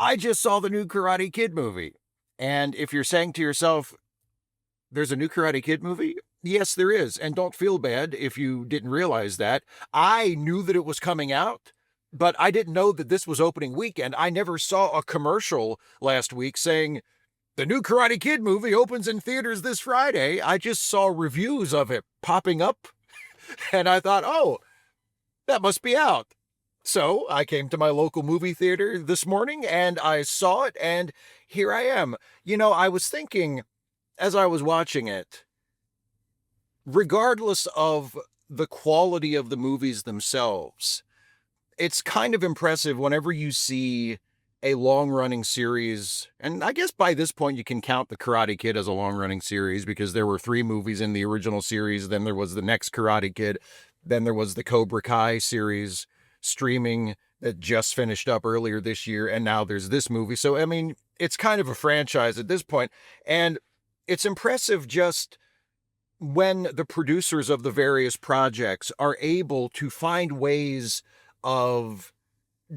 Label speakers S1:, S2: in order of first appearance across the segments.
S1: I just saw the new Karate Kid movie. And if you're saying to yourself, there's a new Karate Kid movie? Yes, there is. And don't feel bad if you didn't realize that. I knew that it was coming out, but I didn't know that this was opening weekend. I never saw a commercial last week saying the new Karate Kid movie opens in theaters this Friday. I just saw reviews of it popping up, and I thought, oh, that must be out. So I came to my local movie theater this morning and I saw it, and here I am. I was thinking as I was watching it, regardless of the quality of the movies themselves, it's kind of impressive whenever you see a long-running series, and I guess by this point you can count The Karate Kid as a long-running series because there were 3 movies in the original series, then there was the next Karate Kid, then there was the Cobra Kai series streaming that just finished up earlier this year, and now there's this movie. So, I mean, it's kind of a franchise at this point, and it's impressive just when the producers of the various projects are able to find ways of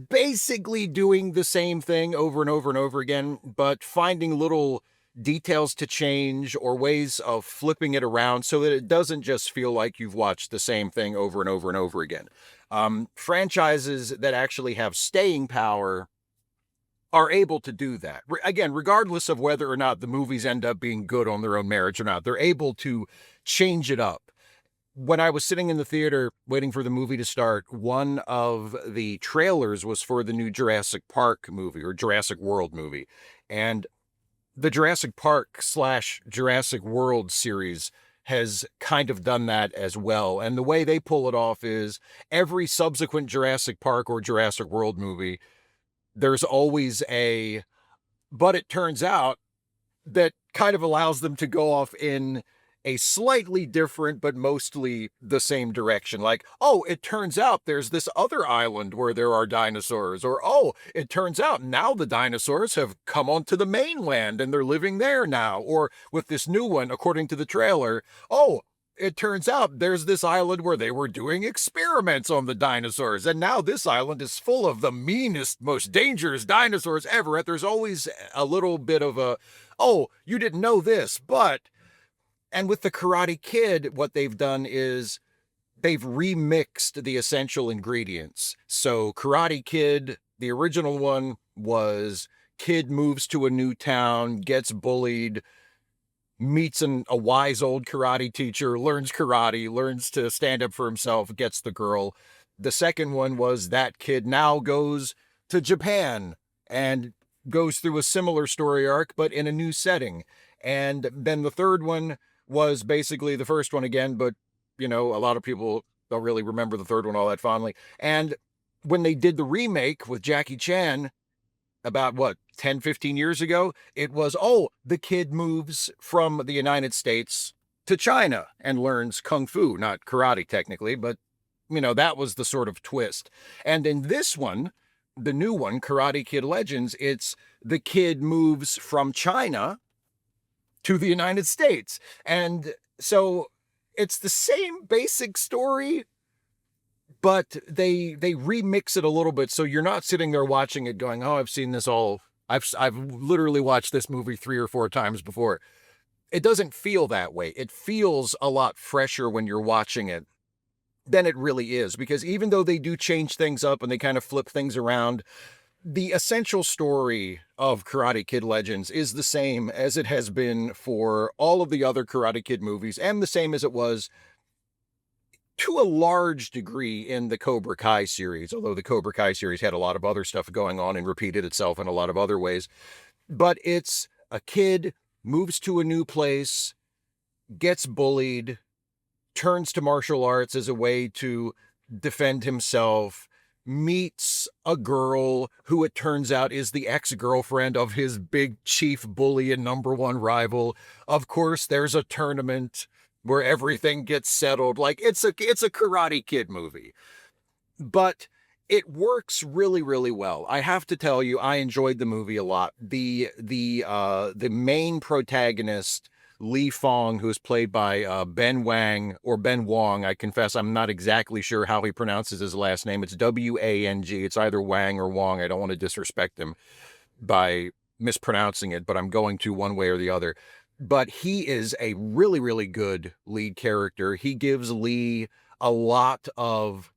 S1: basically doing the same thing over and over and over again, but finding little details to change or ways of flipping it around so that it doesn't just feel like you've watched the same thing over and over and over again. Franchises that actually have staying power are able to do that. Again, regardless of whether or not the movies end up being good on their own merits or not, they're able to change it up. When I was sitting in the theater waiting for the movie to start, one of the trailers was for the new Jurassic Park movie or Jurassic World movie. And the Jurassic Park / Jurassic World series has kind of done that as well. And the way they pull it off is every subsequent Jurassic Park or Jurassic World movie, there's always but it turns out that kind of allows them to go off in a slightly different, but mostly the same direction. Like, oh, it turns out there's this other island where there are dinosaurs. Or, oh, it turns out now the dinosaurs have come onto the mainland and they're living there now. Or with this new one, according to the trailer, oh, it turns out there's this island where they were doing experiments on the dinosaurs. And now this island is full of the meanest, most dangerous dinosaurs ever. There's always a little bit of oh, you didn't know this, but... And with the Karate Kid, what they've done is they've remixed the essential ingredients. So Karate Kid, the original one was kid moves to a new town, gets bullied, meets a wise old karate teacher, learns karate, learns to stand up for himself, gets the girl. The second one was that kid now goes to Japan and goes through a similar story arc, but in a new setting. And then the third one was basically the first one again, but, a lot of people don't really remember the third one all that fondly. And when they did the remake with Jackie Chan about, 10, 15 years ago, it was, oh, the kid moves from the United States to China and learns Kung Fu, not karate technically, but, that was the sort of twist. And in this one, the new one, Karate Kid Legends, it's the kid moves from China to the United States. And so it's the same basic story, but they remix it a little bit. So you're not sitting there watching it going, oh, I've seen this all. I've literally watched this movie 3 or 4 times before. It doesn't feel that way. It feels a lot fresher when you're watching it than it really is, because even though they do change things up and they kind of flip things around, the essential story of Karate Kid Legends is the same as it has been for all of the other Karate Kid movies, and the same as it was to a large degree in the Cobra Kai series, although the Cobra Kai series had a lot of other stuff going on and repeated itself in a lot of other ways. But it's a kid moves to a new place, gets bullied, turns to martial arts as a way to defend himself, meets a girl who it turns out is the ex-girlfriend of his big chief bully and #1 rival. Of course, there's a tournament where everything gets settled. Like, it's a Karate Kid movie. But it works really, really well. I have to tell you, I enjoyed the movie a lot. The main protagonist, Li Fong, who's played by Ben Wang, or Ben Wong. I confess I'm not exactly sure how he pronounces his last name. It's W-A-N-G. It's either Wang or Wong. I don't want to disrespect him. by mispronouncing it, but I'm going to one way or the other. But he is a really, really good lead character. He gives Lee a lot of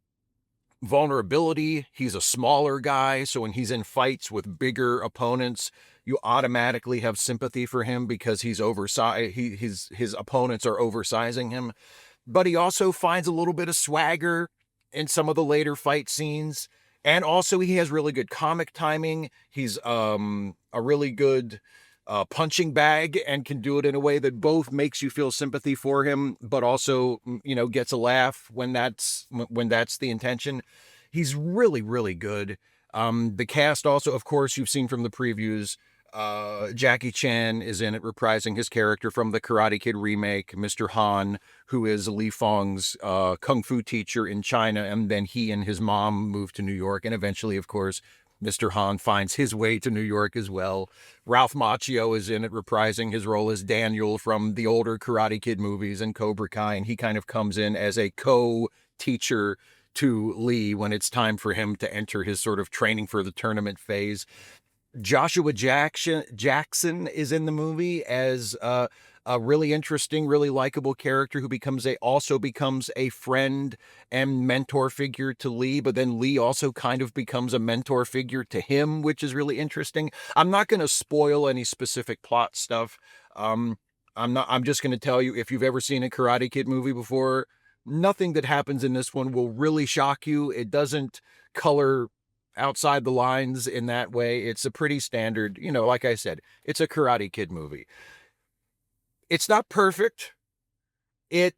S1: vulnerability. He's a smaller guy, so when he's in fights with bigger opponents, you automatically have sympathy for him because he's oversized. His opponents are oversizing him, but he also finds a little bit of swagger in some of the later fight scenes. And also he has really good comic timing. He's a really good punching bag and can do it in a way that both makes you feel sympathy for him, but also, gets a laugh when that's the intention. He's really, really good. The cast also, of course, you've seen from the previews, Jackie Chan is in it, reprising his character from the Karate Kid remake, Mr. Han, who is Li Fong's kung fu teacher in China, and then he and his mom moved to New York, and eventually, of course, Mr. Han finds his way to New York as well. Ralph Macchio is in it, reprising his role as Daniel from the older Karate Kid movies and Cobra Kai, and he kind of comes in as a co-teacher to Lee when it's time for him to enter his sort of training for the tournament phase. Joshua Jackson is in the movie as a really interesting, really likable character who also becomes a friend and mentor figure to Lee, but then Lee also kind of becomes a mentor figure to him, which is really interesting. I'm not going to spoil any specific plot stuff. I'm just going to tell you, if you've ever seen a Karate Kid movie before, nothing that happens in this one will really shock you. It doesn't color outside the lines in that way. It's a pretty standard, like I said, it's a Karate Kid movie. It's not perfect. It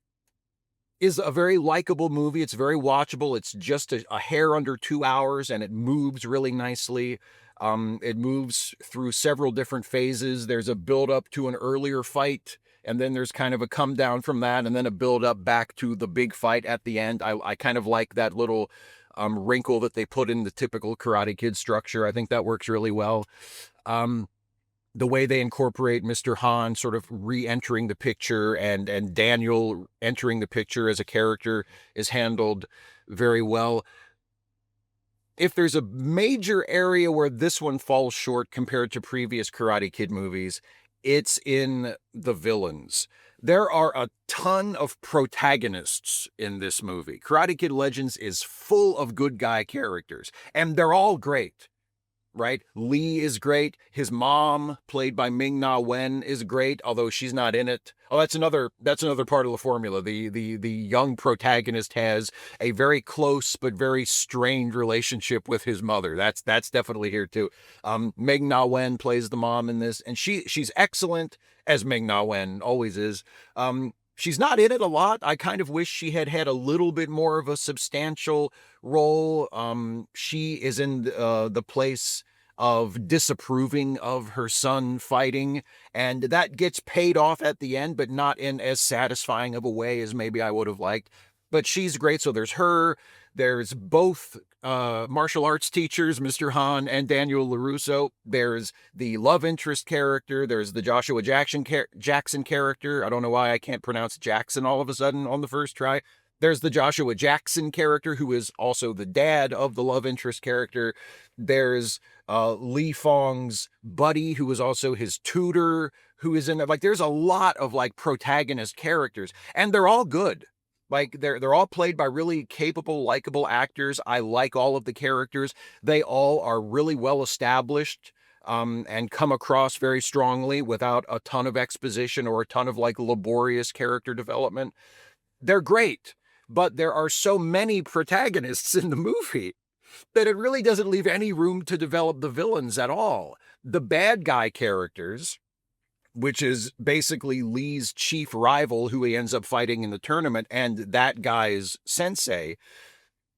S1: is a very likable movie. It's very watchable. It's just a hair under 2 hours, and it moves really nicely. It moves through several different phases. There's a build up to an earlier fight, and then there's kind of a come down from that, and then a build up back to the big fight at the end. I kind of like that little wrinkle that they put in the typical Karate Kid structure. I think that works really well. The way they incorporate Mr. Han sort of re-entering the picture and Daniel entering the picture as a character is handled very well. If there's a major area where this one falls short compared to previous Karate Kid movies, it's in the villains. There are a ton of protagonists in this movie. Karate Kid Legends is full of good guy characters, and they're all great. Right? Lee is great. His mom, played by Ming-Na Wen, is great, although she's not in it. Oh, that's another part of the formula. The young protagonist has a very close but very strained relationship with his mother. That's definitely here too. Ming-Na Wen plays the mom in this, and she's excellent, as Ming-Na Wen always is. She's not in it a lot. I kind of wish she had a little bit more of a substantial role. She is in the place of disapproving of her son fighting, and that gets paid off at the end, but not in as satisfying of a way as maybe I would have liked. But she's great. So there's her. There's both martial arts teachers, Mr. Han and Daniel LaRusso. There's the love interest character. There's the Joshua Jackson character. I don't know why I can't pronounce Jackson all of a sudden on the first try. There's the Joshua Jackson character, who is also the dad of the love interest character. There's Li Fong's buddy, who is also his tutor, who is in it. Like, there's a lot of like protagonist characters, and they're all good. Like, they're all played by really capable, likable actors. I like all of the characters. They all are really well established and come across very strongly without a ton of exposition or a ton of like laborious character development. They're great, but there are so many protagonists in the movie that it really doesn't leave any room to develop the villains at all. The bad guy characters, which is basically Lee's chief rival who he ends up fighting in the tournament, and that guy's sensei,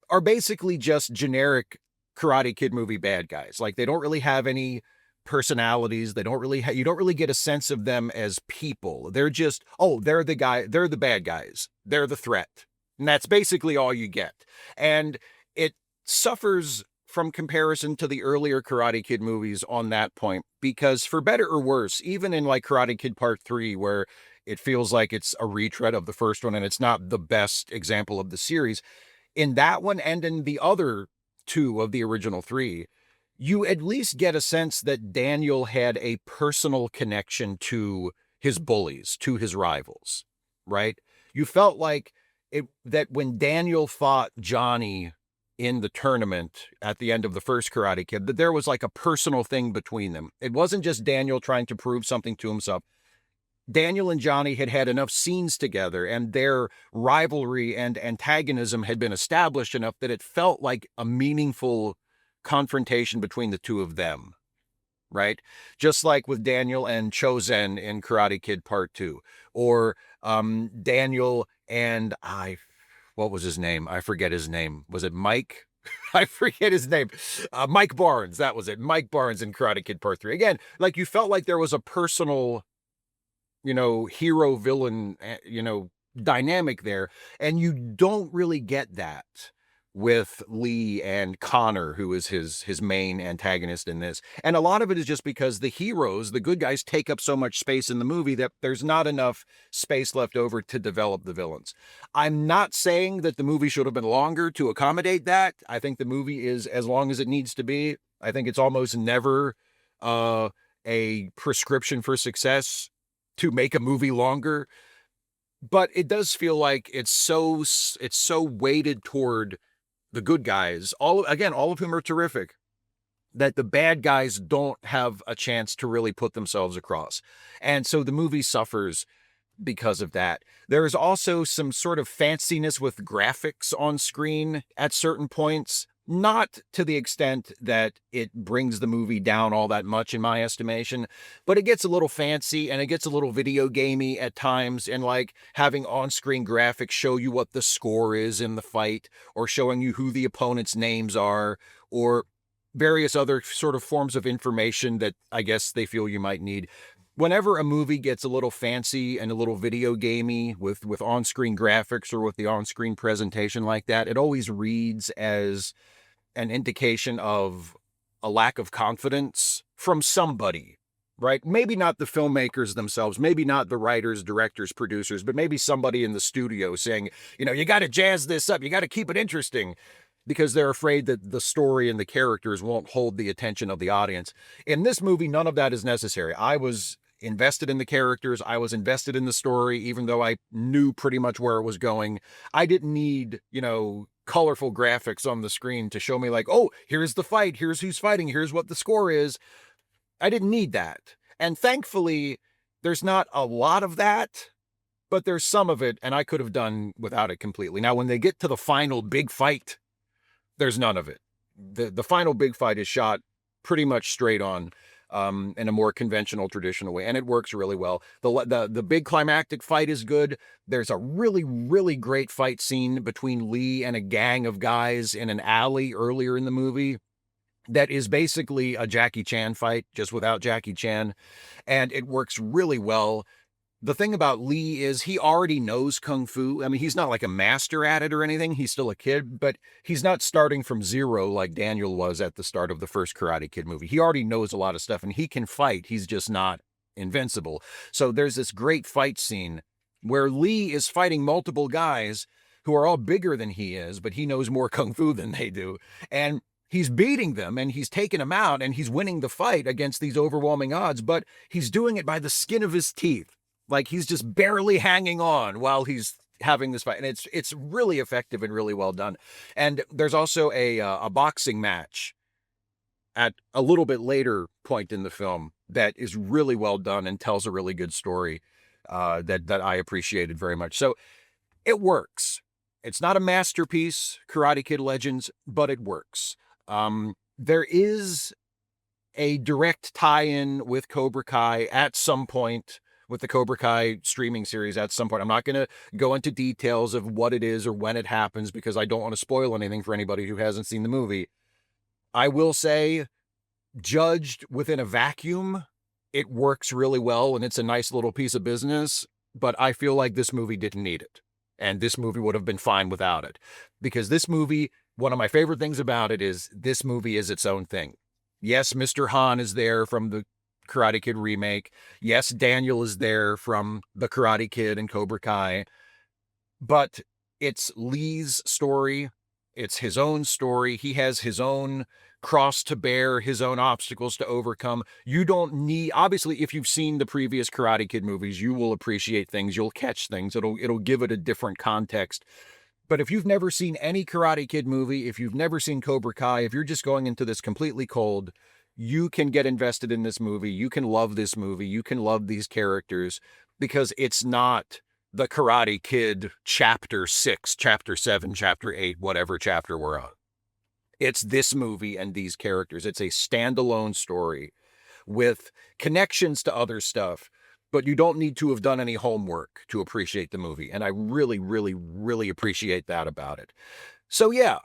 S1: are basically just generic Karate Kid movie bad guys. Like, they don't really have any personalities. They don't really you don't really get a sense of them as people. They're just, they're the bad guys. They're the threat. And that's basically all you get. And it suffers from comparison to the earlier Karate Kid movies on that point, because for better or worse, even in like Karate Kid Part 3, where it feels like it's a retread of the first one and it's not the best example of the series, in that one and in the other two of the original three, you at least get a sense that Daniel had a personal connection to his bullies, to his rivals, right? You felt like that when Daniel fought Johnny in the tournament at the end of the first Karate Kid, that there was like a personal thing between them. It wasn't just Daniel trying to prove something to himself. Daniel and Johnny had had enough scenes together, and their rivalry and antagonism had been established enough that it felt like a meaningful confrontation between the two of them, right? Just like with Daniel and Chozen in Karate Kid Part 2, or Daniel and what was his name? I forget his name. Was it Mike? I forget his name. Mike Barnes, that was it. Mike Barnes in Karate Kid Part 3. Again, like you felt like there was a personal, hero villain, dynamic there. And you don't really get that with Lee and Connor, who is his main antagonist in this. And a lot of it is just because the heroes, the good guys, take up so much space in the movie that there's not enough space left over to develop the villains. I'm not saying that the movie should have been longer to accommodate that. I think the movie is as long as it needs to be. I think it's almost never a prescription for success to make a movie longer, but it does feel like it's so weighted toward the good guys, all of whom are terrific, that the bad guys don't have a chance to really put themselves across. And so the movie suffers because of that. There's also some sort of fanciness with graphics on screen at certain points, not to the extent that it brings the movie down all that much in my estimation, but it gets a little fancy and it gets a little video gamey at times, and like having on-screen graphics show you what the score is in the fight, or showing you who the opponent's names are, or various other sort of forms of information that I guess they feel you might need. Whenever a movie gets a little fancy and a little video gamey with on-screen graphics or with the on-screen presentation like that, it always reads as an indication of a lack of confidence from somebody, right? Maybe not the filmmakers themselves, maybe not the writers, directors, producers, but maybe somebody in the studio saying, you got to jazz this up, you got to keep it interesting, because they're afraid that the story and the characters won't hold the attention of the audience. In this movie, none of that is necessary. I was invested in the characters. I was invested in the story, even though I knew pretty much where it was going. I didn't need, colorful graphics on the screen to show me like, oh, here's the fight, here's who's fighting, here's what the score is. I didn't need that. And thankfully, there's not a lot of that, but there's some of it, and I could have done without it completely. Now, when they get to the final big fight, there's none of it. The final big fight is shot pretty much straight on, in a more conventional, traditional way, and it works really well. The big climactic fight is good. There's a really, really great fight scene between Lee and a gang of guys in an alley earlier in the movie that is basically a Jackie Chan fight, just without Jackie Chan, and it works really well. The thing about Lee is he already knows Kung Fu. I mean, he's not like a master at it or anything. He's still a kid, but he's not starting from zero like Daniel was at the start of the first Karate Kid movie. He already knows a lot of stuff and he can fight. He's just not invincible. So there's this great fight scene where Lee is fighting multiple guys who are all bigger than he is, but he knows more Kung Fu than they do. And he's beating them and he's taking them out and he's winning the fight against these overwhelming odds, but he's doing it by the skin of his teeth. Like he's just barely hanging on while he's having this fight, and it's really effective and really well done. And there's also a boxing match at a little bit later point in the film that is really well done and tells a really good story, that I appreciated very much. So it works. It's not a masterpiece, Karate Kid Legends, but it works. There is a direct tie-in with Cobra Kai at some point, with the Cobra Kai streaming series at some point. I'm not going to go into details of what it is or when it happens because I don't want to spoil anything for anybody who hasn't seen the movie. I will say, judged within a vacuum, it works really well and it's a nice little piece of business, but I feel like this movie didn't need it. And this movie would have been fine without it. Because this movie, one of my favorite things about it is this movie is its own thing. Yes, Mr. Han is there from the Karate Kid remake. Yes, Daniel is there from the Karate Kid and Cobra Kai. But it's Lee's story. It's his own story. He has his own cross to bear, his own obstacles to overcome. You don't need, obviously, if you've seen the previous Karate Kid movies, you will appreciate things, you'll catch things, it'll give it a different context. But if you've never seen any Karate Kid movie, if you've never seen Cobra Kai, if you're just going into this completely cold, you can get invested in this movie. You can love this movie. You can love these characters because it's not the Karate Kid chapter 6, chapter 7, chapter 8, whatever chapter we're on. It's this movie and these characters. It's a standalone story with connections to other stuff, but you don't need to have done any homework to appreciate the movie. And I really, really, really appreciate that about it. So yeah,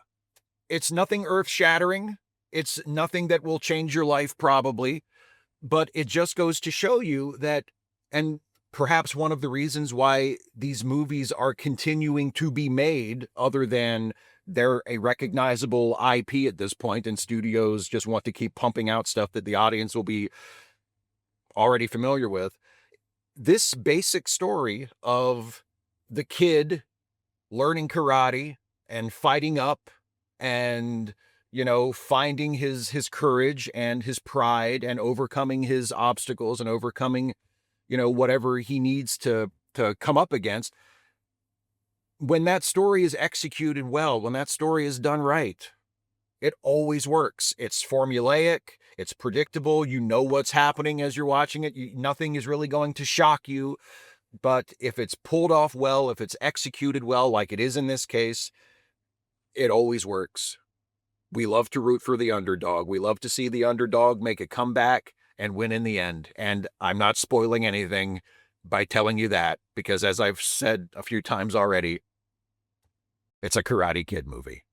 S1: it's nothing earth-shattering. It's nothing that will change your life probably, but it just goes to show you that, and perhaps one of the reasons why these movies are continuing to be made, other than they're a recognizable IP at this point, and studios just want to keep pumping out stuff that the audience will be already familiar with. This basic story of the kid learning karate and fighting up and, finding his courage and his pride and overcoming his obstacles and overcoming, whatever he needs to come up against. When that story is executed well, when that story is done right, it always works. It's formulaic, it's predictable, you know what's happening as you're watching it. Nothing is really going to shock you. But if it's pulled off well, if it's executed well, like it is in this case, it always works. We love to root for the underdog. We love to see the underdog make a comeback and win in the end. And I'm not spoiling anything by telling you that, because as I've said a few times already, it's a Karate Kid movie.